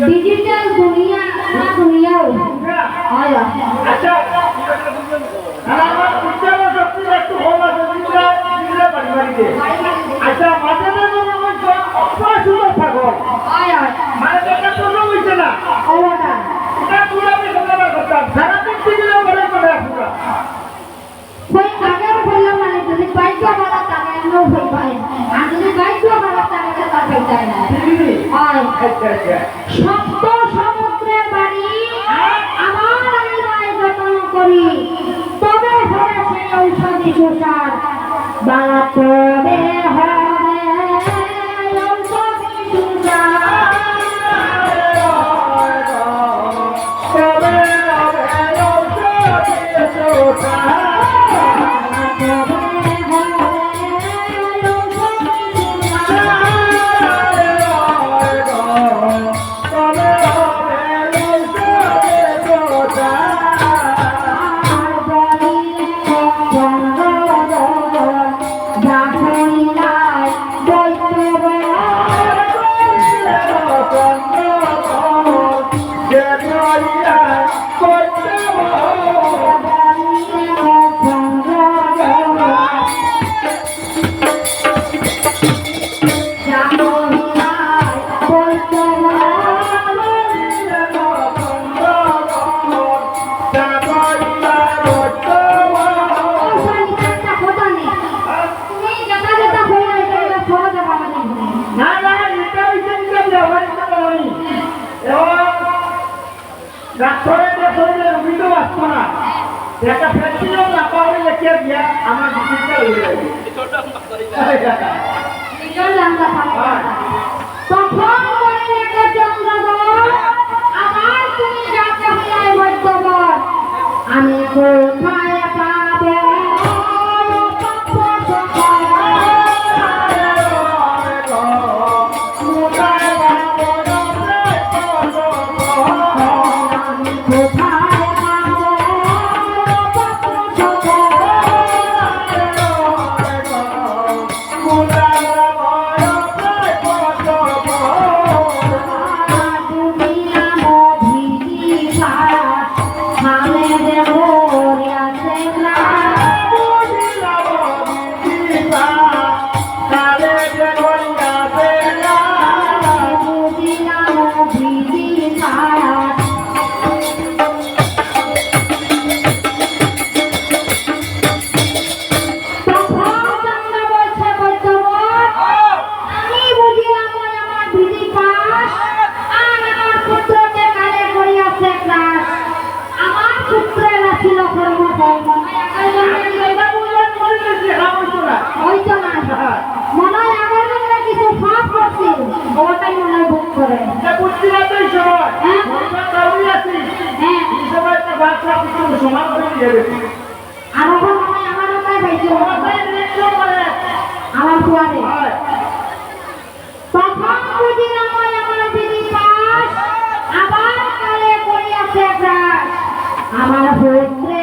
Digital दुनिया दुनिया आया अच्छा আমার উচ্চারণ শক্তি একটু কম আছে দিলে দিলে বাড়ি আচ্ছা মাথাটা মনে হচ্ছে অপরাধ থাকো আয়া মানে এটা তো হইছে না ওটা এটা পুরো আমি কথা করতাম সারা দিন দিলে বলে করে পুরো ওই আগের বললাম মানে যদি বাইক वाला টাকা নো হই পায় আর যদি বাইক वाला টাকা তা পাইতাই না আয় আচ্ছা আচ্ছা সপ্ত সমুদ্রের বাড়ি আমার আইরায় যত্ন করি তবে হবে সেই ঔষধি সুসার বাতবে হবে ঔষধি সুসার তবে হবে ঔষধি সুসার Bye. ডাক্তারের যে শরীরে রুগী তো বাঁচতো না একটা ফ্যাক্টরিও না পাওয়া লেখে দিয়া আমার চিকিৎসা হয়ে যাবে তখন বলে রেখে চন্দ্রগণ আবার তুমি যাতে হইয়াই বৈদ্যবর আমি কোথায় পাবো আমার পুত্রের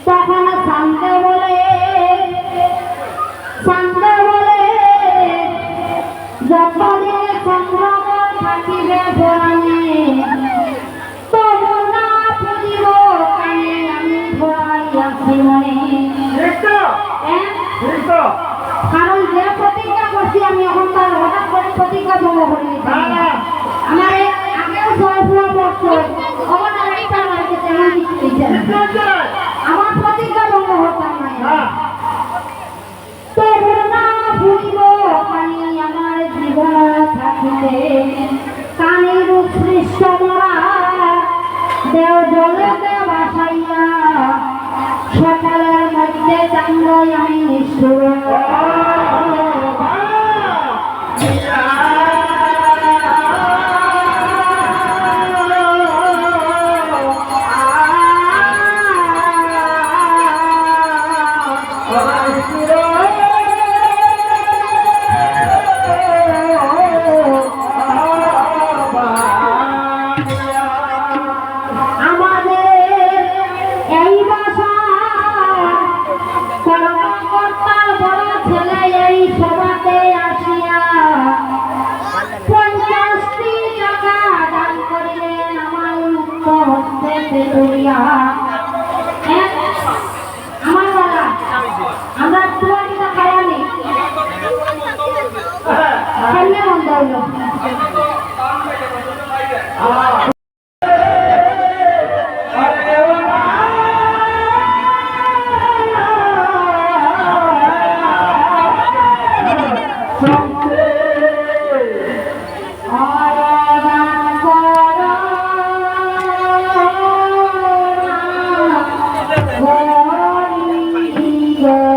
তখন শান্তে বলে যতদিন সংগ্রাম থাকিবে পরাণে তবু না পুজিব কানে আমি ধরাইয়াছি মনে। কারণ যে প্রতিজ্ঞা করছি আমি এখন তার হঠাৎ করে প্রতিজ্ঞা ভঙ্গ করে দিচ্ছি আমার আগেও জয়পুরা পড়ছে আমার প্রতিজ্ঞা ভঙ্গ হতাম না তবু না ভুলিব কানে আমার জীবন থাকিতে কানের উৎকৃষ্ট মরা দেও জলেতে বাসাইয়া সকালের মধ্যে চান্দ্রই আমি নিষ্ঠুর হ্যাঁ আমার বলা আমরা তোমার কিনা খায়া নেই কেমনে মন্দ হইল Yeah.